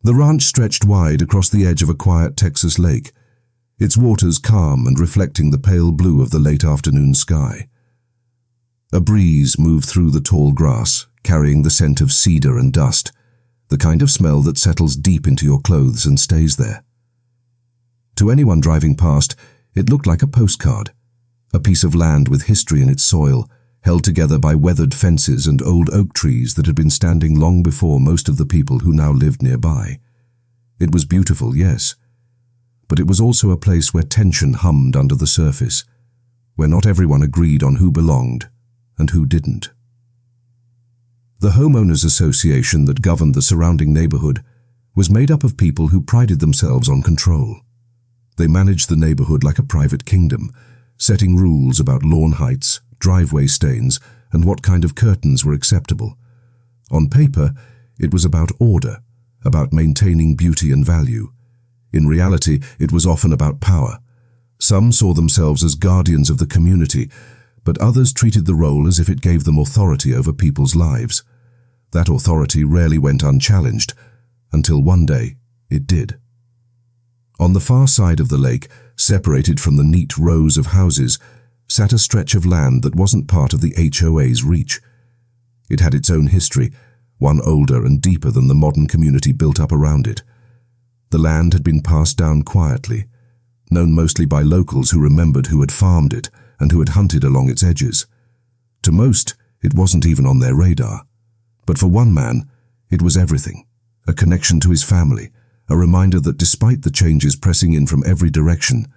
The ranch stretched wide across the edge of a quiet Texas lake, its waters calm and reflecting the pale blue of the late afternoon sky. A breeze moved through the tall grass, carrying the scent of cedar and dust, the kind of smell that settles deep into your clothes and stays there. To anyone driving past, it looked like a postcard, a piece of land with history in its soil, held together by weathered fences and old oak trees that had been standing long before most of the people who now lived nearby. It was beautiful, yes, but it was also a place where tension hummed under the surface, where not everyone agreed on who belonged and who didn't. The homeowners association that governed the surrounding neighborhood was made up of people who prided themselves on control. They managed the neighborhood like a private kingdom, setting rules about lawn heights, driveway stains, and what kind of curtains were acceptable. On paper, it was about order, about maintaining beauty and value. In reality, it was often about power. Some saw themselves as guardians of the community, but others treated the role as if it gave them authority over people's lives. That authority rarely went unchallenged, until one day it did. On the far side of the lake, separated from the neat rows of houses, sat a stretch of land that wasn't part of the HOA's reach. It had its own history, one older and deeper than the modern community built up around it. The land had been passed down quietly, known mostly by locals who remembered who had farmed it and who had hunted along its edges. To most, it wasn't even on their radar. But for one man, it was everything, a connection to his family, a reminder that despite the changes pressing in from every direction,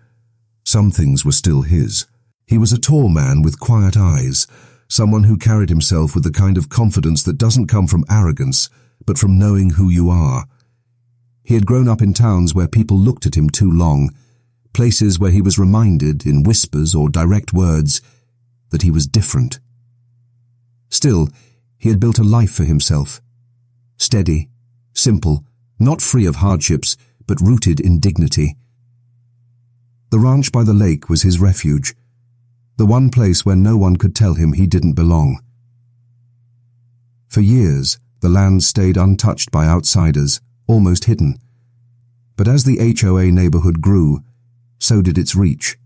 some things were still his. He was a tall man with quiet eyes, someone who carried himself with the kind of confidence that doesn't come from arrogance, but from knowing who you are. He had grown up in towns where people looked at him too long, places where he was reminded, in whispers or direct words, that he was different. Still, he had built a life for himself. Steady, simple, not free of hardships, but rooted in dignity. The ranch by the lake was his refuge, the one place where no one could tell him he didn't belong. For years, the land stayed untouched by outsiders, almost hidden. But as the HOA neighborhood grew, so did its reach.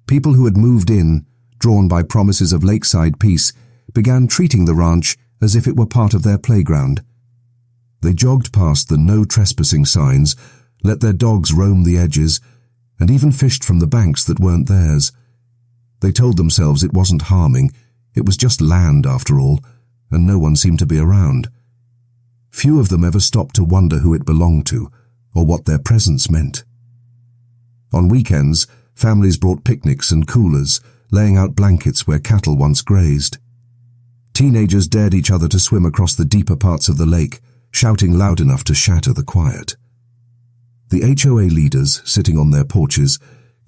People who had moved in, drawn by promises of lakeside peace, began treating the ranch as if it were part of their playground. They jogged past the no trespassing signs, let their dogs roam the edges, and even fished from the banks that weren't theirs. They told themselves it wasn't harming, it was just land after all, and no one seemed to be around. Few of them ever stopped to wonder who it belonged to, or what their presence meant. On weekends, families brought picnics and coolers, laying out blankets where cattle once grazed. Teenagers dared each other to swim across the deeper parts of the lake, shouting loud enough to shatter the quiet. The HOA leaders, sitting on their porches,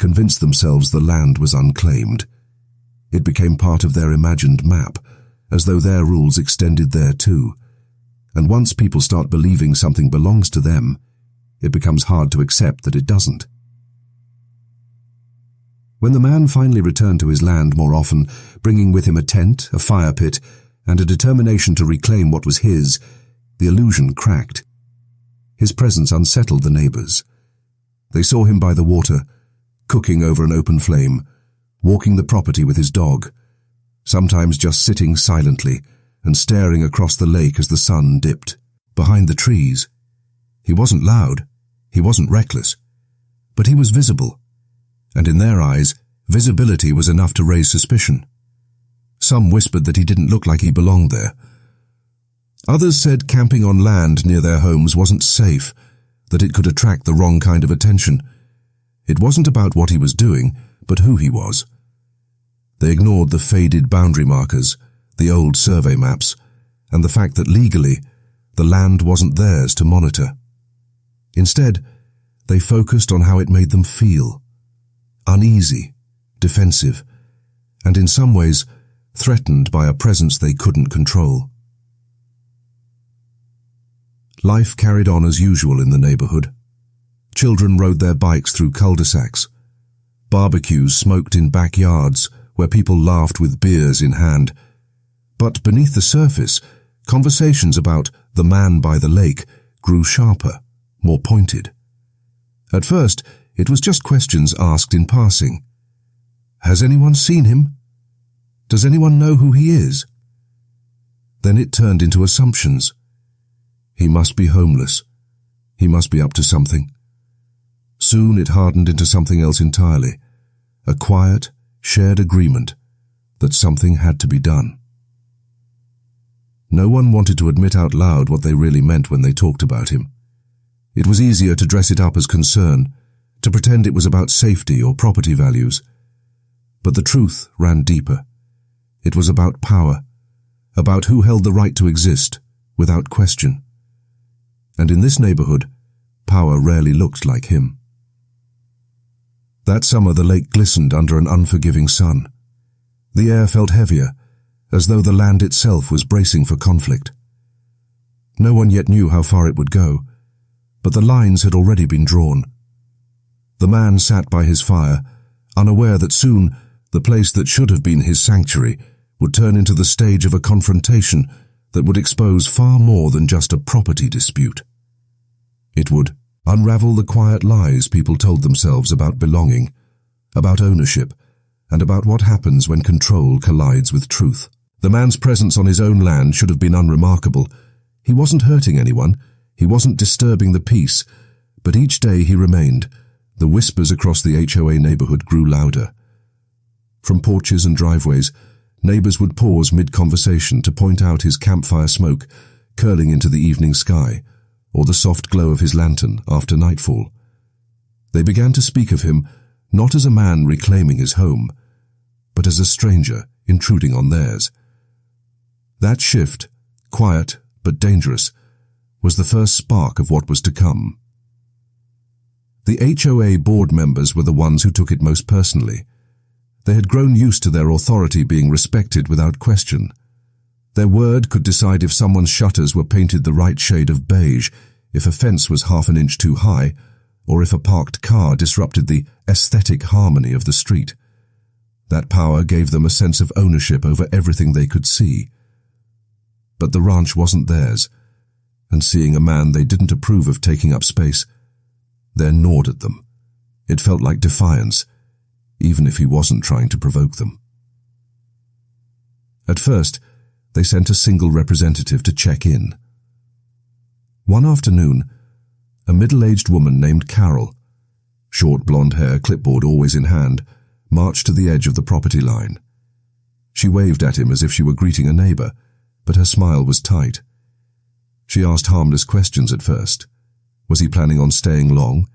convinced themselves the land was unclaimed. It became part of their imagined map, as though their rules extended there too. And once people start believing something belongs to them, it becomes hard to accept that it doesn't. When the man finally returned to his land more often, bringing with him a tent, a fire pit, and a determination to reclaim what was his, the illusion cracked. His presence unsettled the neighbors. They saw him by the water, cooking over an open flame, walking the property with his dog, sometimes just sitting silently and staring across the lake as the sun dipped. Behind the trees, he wasn't loud, he wasn't reckless, but he was visible, and in their eyes, visibility was enough to raise suspicion. Some whispered that he didn't look like he belonged there. Others said camping on land near their homes wasn't safe, that it could attract the wrong kind of attention. It wasn't about what he was doing, but who he was. They ignored the faded boundary markers, the old survey maps, and the fact that legally, the land wasn't theirs to monitor. Instead, they focused on how it made them feel. Uneasy, defensive, and in some ways, threatened by a presence they couldn't control. Life carried on as usual in the neighborhood. Children rode their bikes through cul-de-sacs. Barbecues smoked in backyards where people laughed with beers in hand. But beneath the surface, conversations about the man by the lake grew sharper, more pointed. At first, it was just questions asked in passing. Has anyone seen him? Does anyone know who he is? Then it turned into assumptions. He must be homeless. He must be up to something. Soon it hardened into something else entirely, a quiet, shared agreement that something had to be done. No one wanted to admit out loud what they really meant when they talked about him. It was easier to dress it up as concern, to pretend it was about safety or property values. But the truth ran deeper. It was about power, about who held the right to exist, without question. And in this neighborhood, power rarely looked like him. That summer the lake glistened under an unforgiving sun. The air felt heavier, as though the land itself was bracing for conflict. No one yet knew how far it would go, but the lines had already been drawn. The man sat by his fire, unaware that soon the place that should have been his sanctuary would turn into the stage of a confrontation that would expose far more than just a property dispute. It would unravel the quiet lies people told themselves about belonging, about ownership, and about what happens when control collides with truth. The man's presence on his own land should have been unremarkable. He wasn't hurting anyone, he wasn't disturbing the peace, but each day he remained. The whispers across the HOA neighborhood grew louder. From porches and driveways, neighbors would pause mid-conversation to point out his campfire smoke curling into the evening sky, or the soft glow of his lantern after nightfall. They began to speak of him not as a man reclaiming his home, but as a stranger intruding on theirs. That shift, quiet but dangerous, was the first spark of what was to come. The HOA board members were the ones who took it most personally. They had grown used to their authority being respected without question. Their word could decide if someone's shutters were painted the right shade of beige, if a fence was half an inch too high, or if a parked car disrupted the aesthetic harmony of the street. That power gave them a sense of ownership over everything they could see. But the ranch wasn't theirs, and seeing a man they didn't approve of taking up space, there gnawed at them. It felt like defiance, even if he wasn't trying to provoke them. At first, they sent a single representative to check in. One afternoon, a middle-aged woman named Carol, short blonde hair, clipboard always in hand, marched to the edge of the property line. She waved at him as if she were greeting a neighbor, but her smile was tight. She asked harmless questions at first. Was he planning on staying long?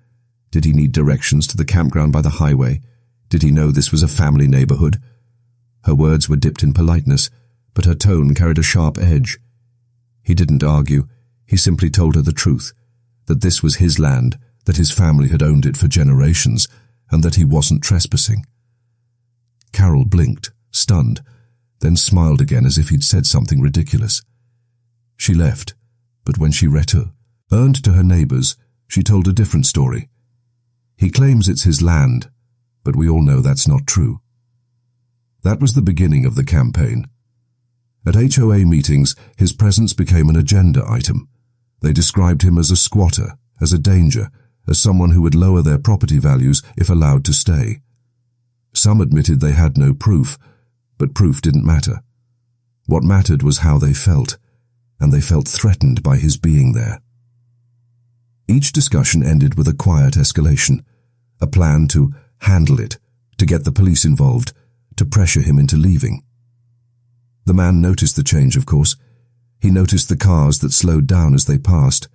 Did he need directions to the campground by the highway? Did he know this was a family neighborhood? Her words were dipped in politeness, but her tone carried a sharp edge. He didn't argue. He simply told her the truth, that this was his land, that his family had owned it for generations, and that he wasn't trespassing. Carol blinked, stunned, then smiled again as if he'd said something ridiculous. She left, but when she returned to her neighbors, she told a different story. He claims it's his land, but we all know that's not true. That was the beginning of the campaign. At HOA meetings, his presence became an agenda item. They described him as a squatter, as a danger, as someone who would lower their property values if allowed to stay. Some admitted they had no proof, but proof didn't matter. What mattered was how they felt, and they felt threatened by his being there. Each discussion ended with a quiet escalation, a plan to handle it, to get the police involved, to pressure him into leaving. The man noticed the change, of course. He noticed the cars that slowed down as they passed.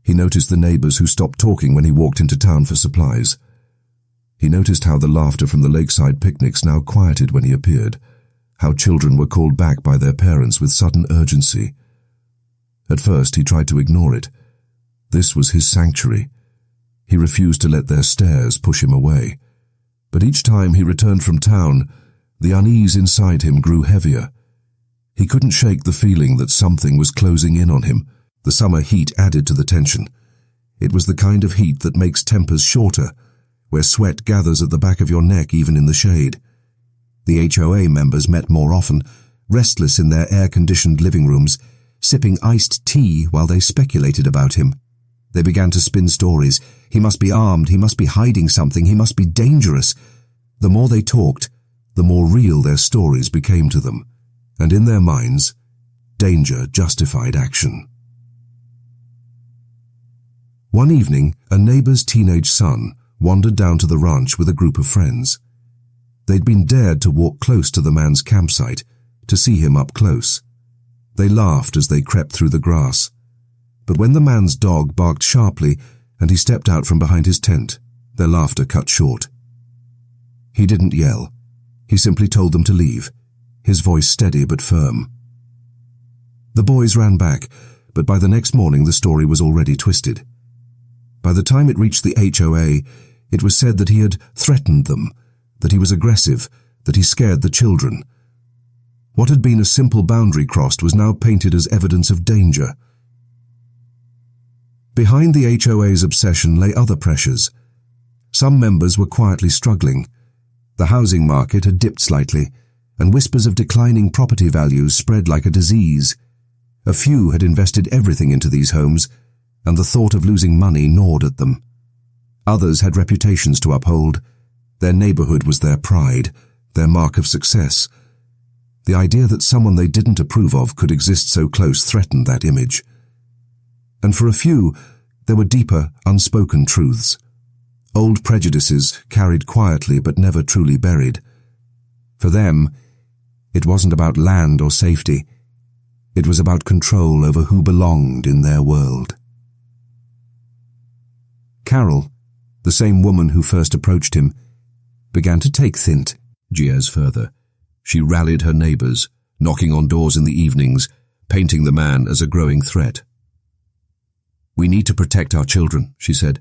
He noticed the neighbors who stopped talking when he walked into town for supplies. He noticed how the laughter from the lakeside picnics now quieted when he appeared, how children were called back by their parents with sudden urgency. At first he tried to ignore it. This was his sanctuary. He refused to let their stares push him away. But each time he returned from town, the unease inside him grew heavier. He couldn't shake the feeling that something was closing in on him. The summer heat added to the tension. It was the kind of heat that makes tempers shorter, where sweat gathers at the back of your neck even in the shade. The HOA members met more often, restless in their air-conditioned living rooms, sipping iced tea while they speculated about him. They began to spin stories. He must be armed, he must be hiding something, he must be dangerous. The more they talked, the more real their stories became to them, and in their minds, danger justified action. One evening, a neighbor's teenage son wandered down to the ranch with a group of friends. They'd been dared to walk close to the man's campsite, to see him up close. They laughed as they crept through the grass. But when the man's dog barked sharply and he stepped out from behind his tent, their laughter cut short. He didn't yell. He simply told them to leave, his voice steady but firm. The boys ran back, but by the next morning the story was already twisted. By the time it reached the HOA, it was said that he had threatened them, that he was aggressive, that he scared the children. What had been a simple boundary crossed was now painted as evidence of danger. Behind the HOA's obsession lay other pressures. Some members were quietly struggling. The housing market had dipped slightly, and whispers of declining property values spread like a disease. A few had invested everything into these homes, and the thought of losing money gnawed at them. Others had reputations to uphold. Their neighborhood was their pride, their mark of success. The idea that someone they didn't approve of could exist so close threatened that image. And for a few, there were deeper, unspoken truths. Old prejudices carried quietly but never truly buried. For them, it wasn't about land or safety. It was about control over who belonged in their world. Carol, the same woman who first approached him, began to take years further. She rallied her neighbors, knocking on doors in the evenings, painting the man as a growing threat. "We need to protect our children," she said.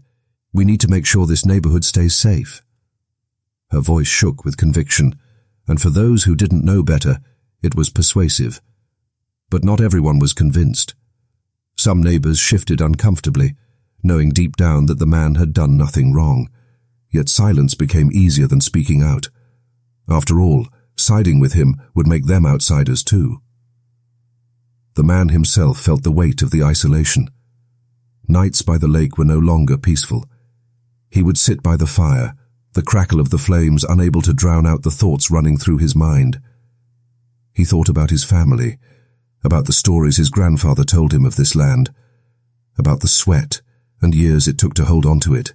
"We need to make sure this neighborhood stays safe." Her voice shook with conviction, and for those who didn't know better, it was persuasive. But not everyone was convinced. Some neighbors shifted uncomfortably, knowing deep down that the man had done nothing wrong. Yet silence became easier than speaking out. After all, siding with him would make them outsiders too. The man himself felt the weight of the isolation. Nights by the lake were no longer peaceful. He would sit by the fire, the crackle of the flames unable to drown out the thoughts running through his mind. He thought about his family, about the stories his grandfather told him of this land, about the sweat and years it took to hold on to it.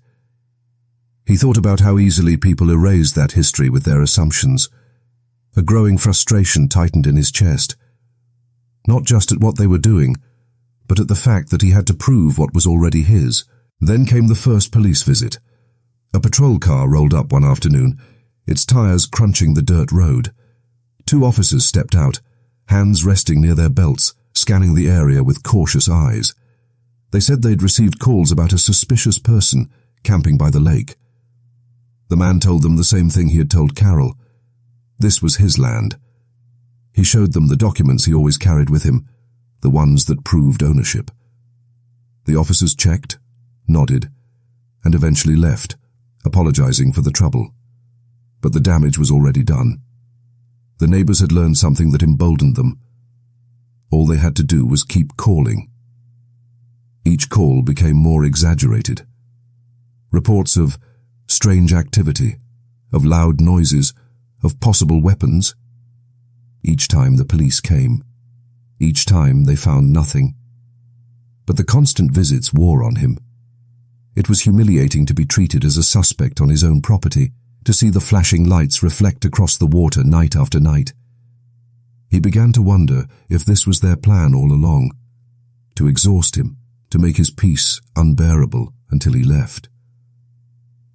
He thought about how easily people erased that history with their assumptions. A growing frustration tightened in his chest, not just at what they were doing, but at the fact that he had to prove what was already his. Then came the first police visit. A patrol car rolled up one afternoon, its tires crunching the dirt road. 2 officers stepped out, hands resting near their belts, scanning the area with cautious eyes. They said they'd received calls about a suspicious person camping by the lake. The man told them the same thing he had told Carol. This was his land. He showed them the documents he always carried with him, the ones that proved ownership. The officers checked, nodded, and eventually left, apologizing for the trouble. But the damage was already done. The neighbors had learned something that emboldened them. All they had to do was keep calling. Each call became more exaggerated. Reports of strange activity, of loud noises, of possible weapons. Each time the police came. Each time they found nothing. But the constant visits wore on him. It was humiliating to be treated as a suspect on his own property, to see the flashing lights reflect across the water night after night. He began to wonder if this was their plan all along, to exhaust him, to make his peace unbearable until he left.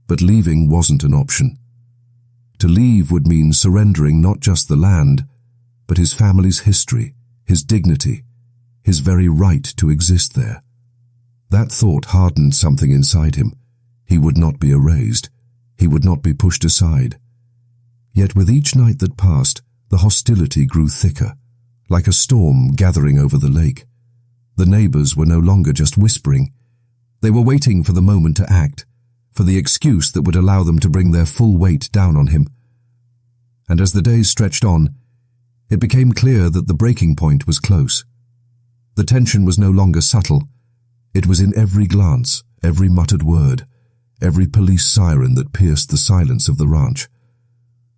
But leaving wasn't an option. To leave would mean surrendering not just the land, but his family's history, his dignity, his very right to exist there. That thought hardened something inside him. He would not be erased. He would not be pushed aside. Yet with each night that passed, the hostility grew thicker, like a storm gathering over the lake. The neighbors were no longer just whispering. They were waiting for the moment to act, for the excuse that would allow them to bring their full weight down on him. And as the days stretched on, it became clear that the breaking point was close. The tension was no longer subtle. It was in every glance, every muttered word, every police siren that pierced the silence of the ranch.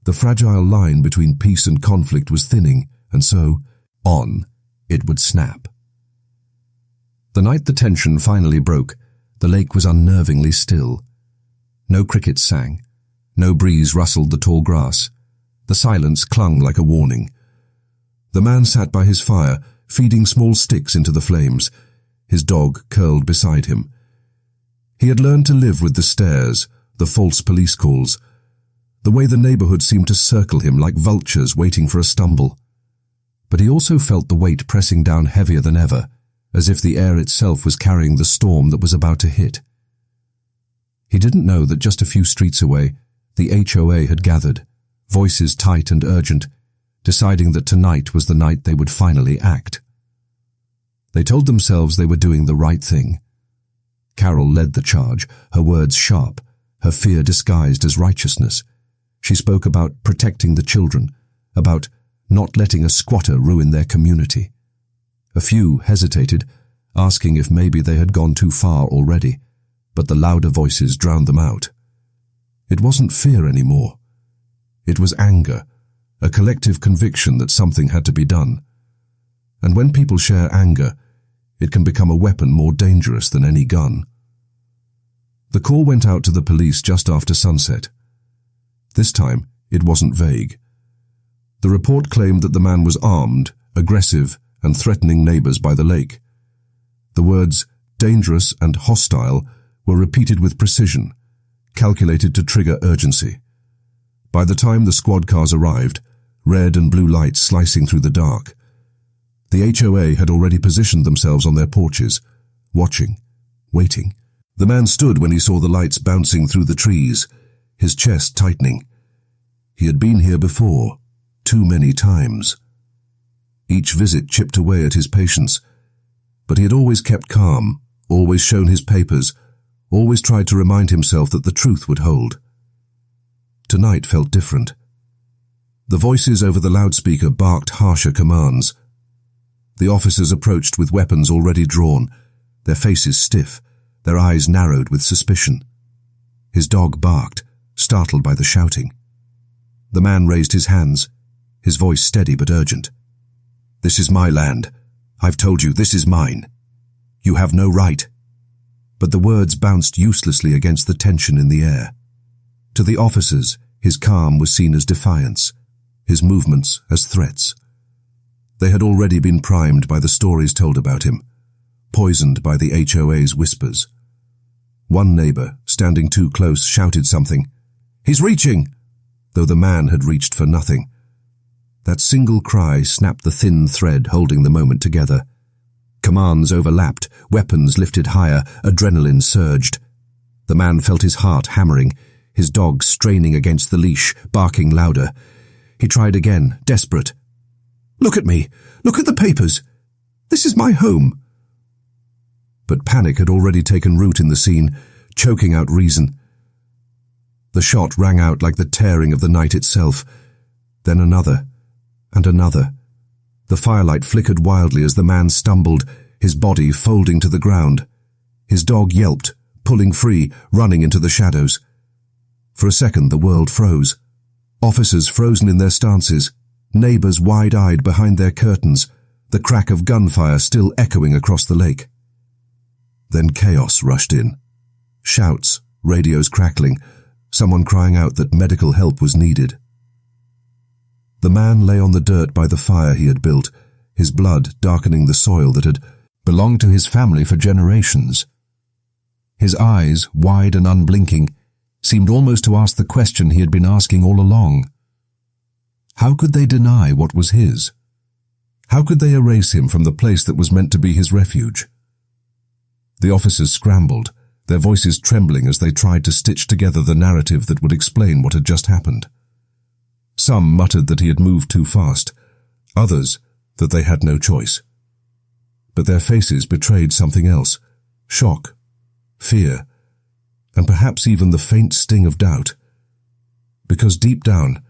The fragile line between peace and conflict was thinning, and so, on, it would snap. The night the tension finally broke, the lake was unnervingly still. No crickets sang. No breeze rustled the tall grass. The silence clung like a warning. The man sat by his fire, feeding small sticks into the flames. His dog curled beside him. He had learned to live with the stares, the false police calls, the way the neighborhood seemed to circle him like vultures waiting for a stumble. But he also felt the weight pressing down heavier than ever, as if the air itself was carrying the storm that was about to hit. He didn't know that just a few streets away, the HOA had gathered, voices tight and urgent, deciding that tonight was the night they would finally act. They told themselves they were doing the right thing. Carol led the charge, her words sharp, her fear disguised as righteousness. She spoke about protecting the children, about not letting a squatter ruin their community. A few hesitated, asking if maybe they had gone too far already, but the louder voices drowned them out. It wasn't fear anymore. It was anger, a collective conviction that something had to be done. And when people share anger, it can become a weapon more dangerous than any gun. The call went out to the police just after sunset. This time, it wasn't vague. The report claimed that the man was armed, aggressive, and threatening neighbors by the lake. The words dangerous and hostile were repeated with precision, calculated to trigger urgency. By the time the squad cars arrived, red and blue lights slicing through the dark, the HOA had already positioned themselves on their porches, watching, waiting. The man stood when he saw the lights bouncing through the trees, his chest tightening. He had been here before, too many times. Each visit chipped away at his patience, but he had always kept calm, always shown his papers, always tried to remind himself that the truth would hold. Tonight felt different. The voices over the loudspeaker barked harsher commands. The officers approached with weapons already drawn, their faces stiff, their eyes narrowed with suspicion. His dog barked, startled by the shouting. The man raised his hands, his voice steady but urgent. "This is my land. I've told you, this is mine. You have no right." But the words bounced uselessly against the tension in the air. To the officers, his calm was seen as defiance, his movements as threats. They had already been primed by the stories told about him, poisoned by the HOA's whispers. One neighbor, standing too close, shouted something. "He's reaching!" though the man had reached for nothing. That single cry snapped the thin thread holding the moment together. Commands overlapped, weapons lifted higher, adrenaline surged. The man felt his heart hammering, his dog straining against the leash, barking louder. He tried again, desperate. "Look at me! Look at the papers! This is my home!" But panic had already taken root in the scene, choking out reason. The shot rang out like the tearing of the night itself. Then another, and another. The firelight flickered wildly as the man stumbled, his body folding to the ground. His dog yelped, pulling free, running into the shadows. For a second the world froze. Officers frozen in their stances, neighbors wide-eyed behind their curtains, the crack of gunfire still echoing across the lake. Then chaos rushed in. Shouts, radios crackling, someone crying out that medical help was needed. The man lay on the dirt by the fire he had built, his blood darkening the soil that had belonged to his family for generations. His eyes, wide and unblinking, seemed almost to ask the question he had been asking all along. How could they deny what was his? How could they erase him from the place that was meant to be his refuge? The officers scrambled, their voices trembling as they tried to stitch together the narrative that would explain what had just happened. Some muttered that he had moved too fast, others that they had no choice. But their faces betrayed something else, shock, fear, and perhaps even the faint sting of doubt. Because deep down,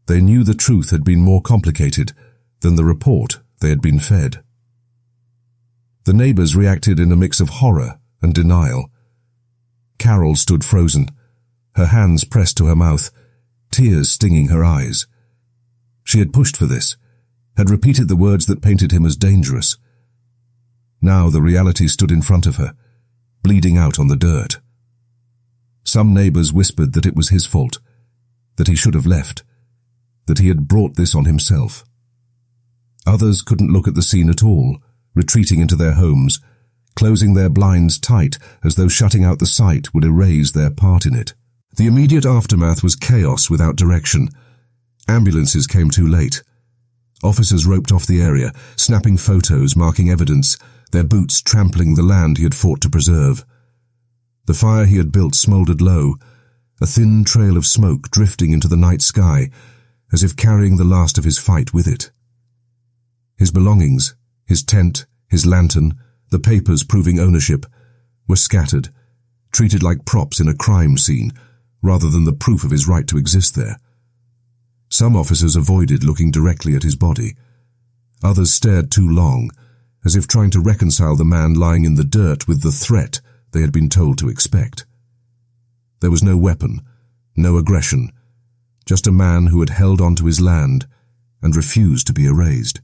they knew the truth had been more complicated than the report they had been fed. The neighbors reacted in a mix of horror and denial. Carol stood frozen, her hands pressed to her mouth, tears stinging her eyes. She had pushed for this, had repeated the words that painted him as dangerous. Now the reality stood in front of her, bleeding out on the dirt. Some neighbors whispered that it was his fault, that he should have left, that he had brought this on himself. Others couldn't look at the scene at all, retreating into their homes, closing their blinds tight as though shutting out the sight would erase their part in it. The immediate aftermath was chaos without direction. Ambulances came too late. Officers roped off the area, snapping photos marking evidence, their boots trampling the land he had fought to preserve. The fire he had built smoldered low, a thin trail of smoke drifting into the night sky, as if carrying the last of his fight with it. His belongings, his tent, his lantern, the papers proving ownership, were scattered, treated like props in a crime scene, rather than the proof of his right to exist there. Some officers avoided looking directly at his body. Others stared too long, as if trying to reconcile the man lying in the dirt with the threat they had been told to expect. There was no weapon, no aggression, just a man who had held on to his land and refused to be erased.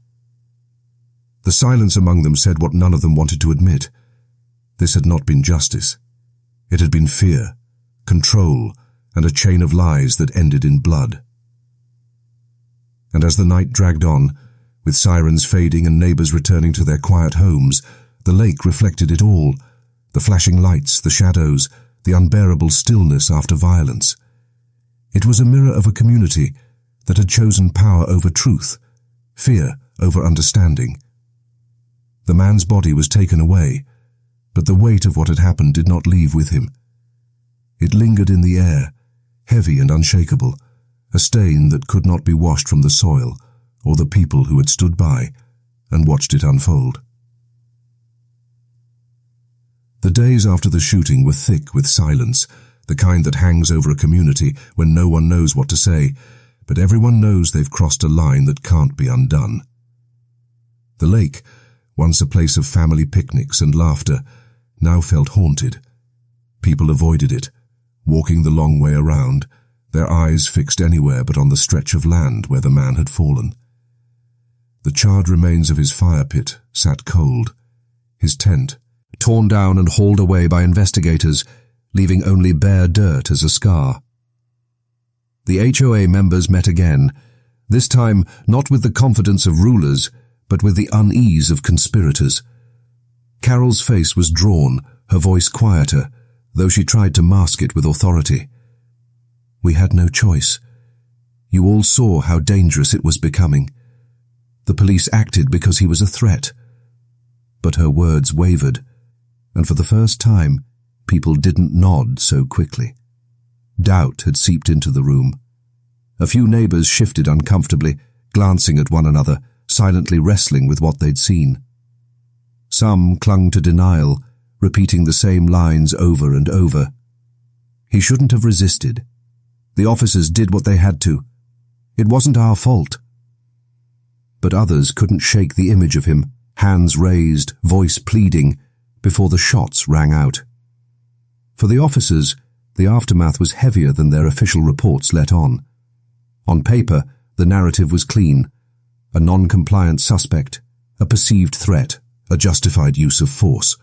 The silence among them said what none of them wanted to admit. This had not been justice. It had been fear, control, and a chain of lies that ended in blood. And as the night dragged on, with sirens fading and neighbors returning to their quiet homes, the lake reflected it all, the flashing lights, the shadows, the unbearable stillness after violence. It was a mirror of a community that had chosen power over truth, fear over understanding. The man's body was taken away, but the weight of what had happened did not leave with him. It lingered in the air, heavy and unshakable, a stain that could not be washed from the soil or the people who had stood by and watched it unfold. The days after the shooting were thick with silence, the kind that hangs over a community when no one knows what to say, but everyone knows they've crossed a line that can't be undone. The lake, once a place of family picnics and laughter, now felt haunted. People avoided it, walking the long way around, their eyes fixed anywhere but on the stretch of land where the man had fallen. The charred remains of his fire pit sat cold, his tent, torn down and hauled away by investigators, leaving only bare dirt as a scar. The HOA members met again, this time not with the confidence of rulers, but with the unease of conspirators. Carol's face was drawn, her voice quieter, though she tried to mask it with authority. We had no choice. You all saw how dangerous it was becoming. The police acted because he was a threat. But her words wavered, and for the first time, people didn't nod so quickly. Doubt had seeped into the room. A few neighbors shifted uncomfortably, glancing at one another, silently wrestling with what they'd seen. Some clung to denial, repeating the same lines over and over. He shouldn't have resisted. The officers did what they had to. It wasn't our fault. But others couldn't shake the image of him, hands raised, voice pleading, before the shots rang out. For the officers, the aftermath was heavier than their official reports let on. On paper, the narrative was clean. A non-compliant suspect, a perceived threat, a justified use of force.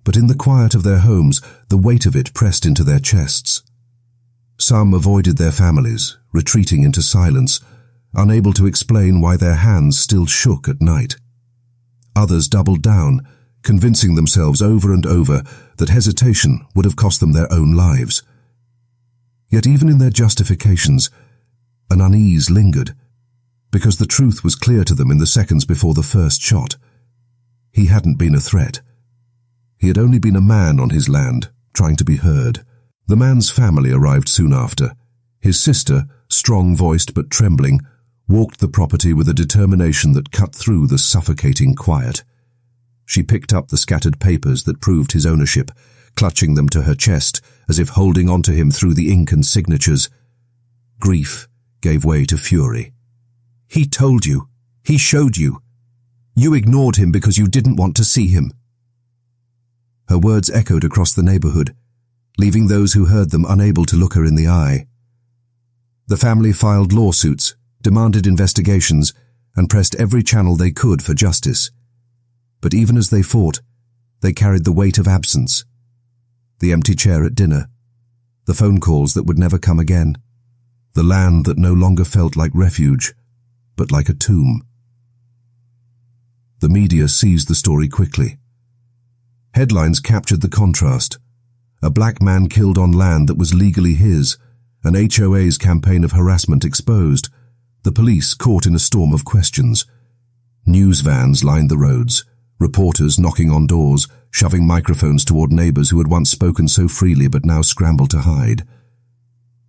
But in the quiet of their homes, the weight of it pressed into their chests. Some avoided their families, retreating into silence, unable to explain why their hands still shook at night. Others doubled down, convincing themselves over and over that hesitation would have cost them their own lives. Yet even in their justifications, an unease lingered, because the truth was clear to them in the seconds before the first shot. He hadn't been a threat. He had only been a man on his land, trying to be heard. The man's family arrived soon after. His sister, strong-voiced but trembling, walked the property with a determination that cut through the suffocating quiet. She picked up the scattered papers that proved his ownership, clutching them to her chest as if holding on to him through the ink and signatures. Grief gave way to fury. "He told you. He showed you." You ignored him because you didn't want to see him." Her words echoed across the neighborhood, leaving those who heard them unable to look her in the eye. The family filed lawsuits, demanded investigations, and pressed every channel they could for justice. But even as they fought, they carried the weight of absence. The empty chair at dinner, the phone calls that would never come again, the land that no longer felt like refuge, but like a tomb. The media seized the story quickly. Headlines captured the contrast. A black man killed on land that was legally his, an HOA's campaign of harassment exposed, the police caught in a storm of questions. News vans lined the roads, reporters knocking on doors, shoving microphones toward neighbors who had once spoken so freely but now scrambled to hide.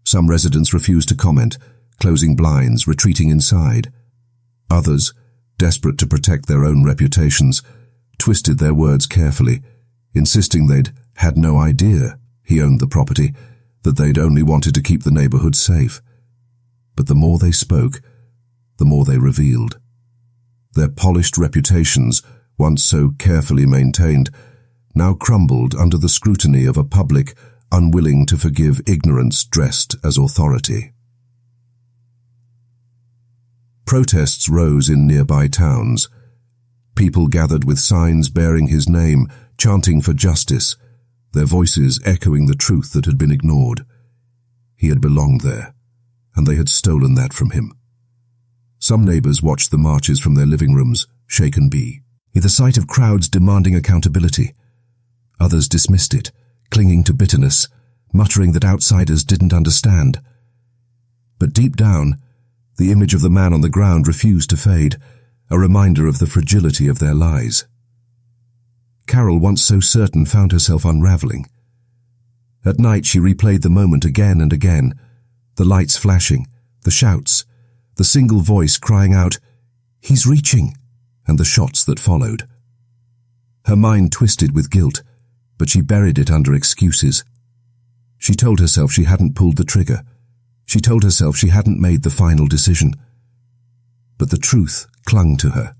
Some residents refused to comment, closing blinds, retreating inside. Others, desperate to protect their own reputations, twisted their words carefully, insisting they'd had no idea he owned the property, that they'd only wanted to keep the neighborhood safe. But the more they spoke, the more they revealed. Their polished reputations, once so carefully maintained, now crumbled under the scrutiny of a public unwilling to forgive ignorance dressed as authority. Protests rose in nearby towns. People gathered with signs bearing his name, chanting for justice, their voices echoing the truth that had been ignored. He had belonged there, and they had stolen that from him. Some neighbors watched the marches from their living rooms, shaken be, the sight of crowds demanding accountability. Others dismissed it, clinging to bitterness, muttering that outsiders didn't understand. But deep down, the image of the man on the ground refused to fade, a reminder of the fragility of their lies. Carol, once so certain, found herself unraveling. At night she replayed the moment again and again, the lights flashing, the shouts, the single voice crying out, "He's reaching," and the shots that followed. Her mind twisted with guilt, but she buried it under excuses. She told herself she hadn't pulled the trigger. She told herself she hadn't made the final decision. But the truth clung to her.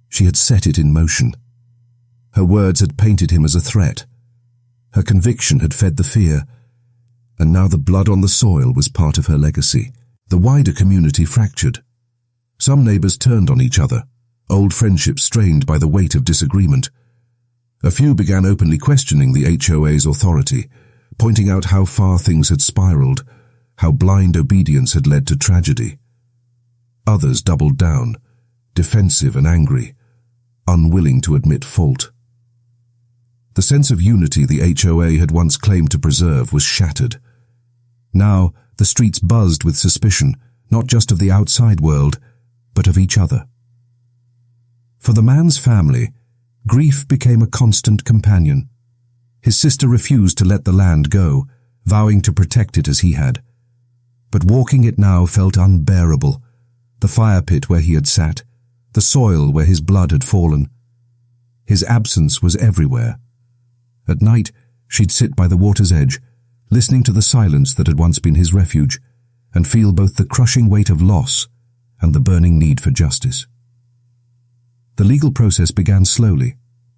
She had set it in motion. Her words had painted him as a threat. Her conviction had fed the fear, and now the blood on the soil was part of her legacy. The wider community fractured. Some neighbors turned on each other, old friendships strained by the weight of disagreement. A few began openly questioning the HOA's authority, pointing out how far things had spiraled, how blind obedience had led to tragedy. Others doubled down, defensive and angry, unwilling to admit fault. The sense of unity the HOA had once claimed to preserve was shattered. Now, the streets buzzed with suspicion, not just of the outside world, but of each other. For the man's family, grief became a constant companion. His sister refused to let the land go, vowing to protect it as he had. But walking it now felt unbearable. The fire pit where he had sat, the soil where his blood had fallen. His absence was everywhere. At night, she'd sit by the water's edge, listening to the silence that had once been his refuge, and feel both the crushing weight of loss and the burning need for justice. The legal process began slowly,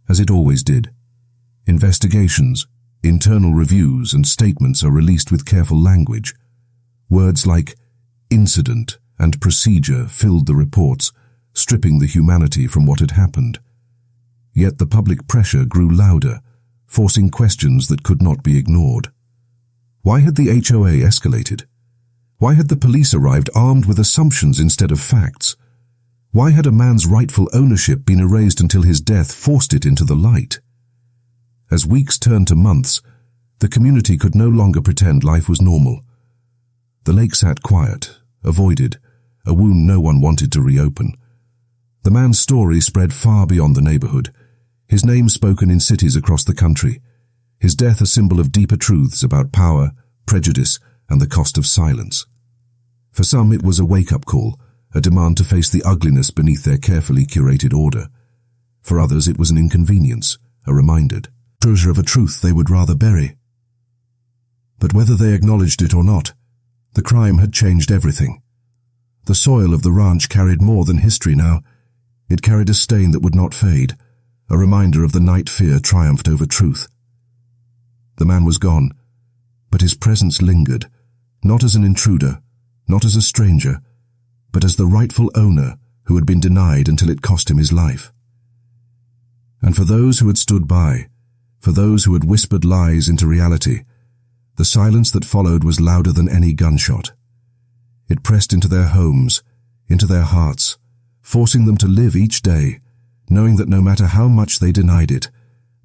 as it always did. Investigations, internal reviews, and statements are released with careful language. Words like incident and procedure filled the reports, stripping the humanity from what had happened. Yet the public pressure grew louder, forcing questions that could not be ignored. Why had the HOA escalated? Why had the police arrived armed with assumptions instead of facts? Why had a man's rightful ownership been erased until his death forced it into the light? As weeks turned to months, the community could no longer pretend life was normal. The lake sat quiet, avoided, a wound no one wanted to reopen. The man's story spread far beyond the neighborhood, his name spoken in cities across the country, his death a symbol of deeper truths about power, prejudice, and the cost of silence. For some it was a wake-up call, a demand to face the ugliness beneath their carefully curated order. For others it was an inconvenience, a reminder of a truth they would rather bury. But whether they acknowledged it or not, the crime had changed everything. The soil of the ranch carried more than history now. It carried a stain that would not fade, a reminder of the night fear triumphed over truth. The man was gone, but his presence lingered, not as an intruder, not as a stranger, but as the rightful owner who had been denied until it cost him his life. And for those who had stood by, for those who had whispered lies into reality, the silence that followed was louder than any gunshot. It pressed into their homes, into their hearts, forcing them to live each day, knowing that no matter how much they denied it,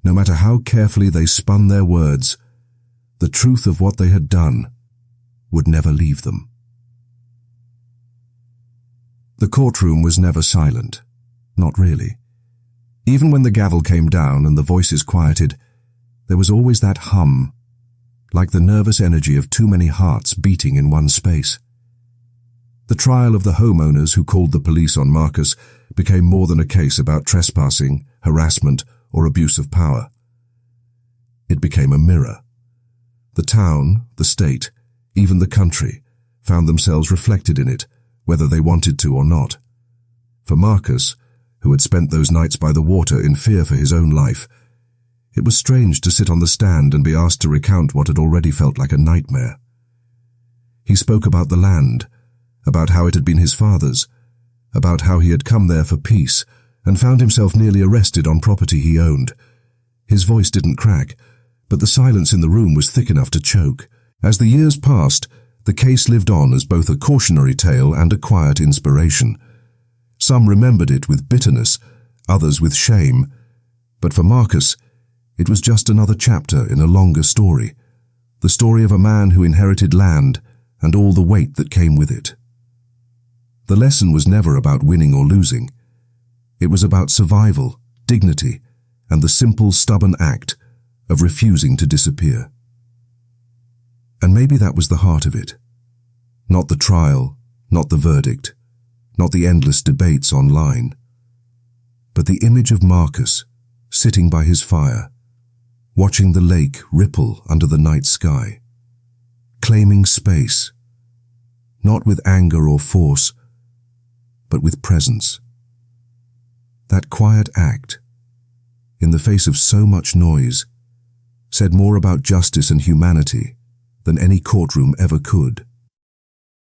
no matter how carefully they spun their words, the truth of what they had done would never leave them. The courtroom was never silent. Not really. Even when the gavel came down and the voices quieted, there was always that hum, like the nervous energy of too many hearts beating in one space. The trial of the homeowners who called the police on Marcus became more than a case about trespassing, harassment, or abuse of power. It became a mirror. The town, the state, even the country, found themselves reflected in it, whether they wanted to or not. For Marcus, who had spent those nights by the water in fear for his own life, it was strange to sit on the stand and be asked to recount what had already felt like a nightmare. He spoke about the land, about how it had been his father's, about how he had come there for peace and found himself nearly arrested on property he owned. His voice didn't crack, but the silence in the room was thick enough to choke. As the years passed, the case lived on as both a cautionary tale and a quiet inspiration. Some remembered it with bitterness, others with shame, but for Marcus, it was just another chapter in a longer story, the story of a man who inherited land and all the weight that came with it. The lesson was never about winning or losing. It was about survival, dignity, and the simple, stubborn act of refusing to disappear. And maybe that was the heart of it. Not the trial, not the verdict, not the endless debates online, but the image of Marcus sitting by his fire, watching the lake ripple under the night sky, claiming space, not with anger or force, but with presence. That quiet act, in the face of so much noise, said more about justice and humanity than any courtroom ever could.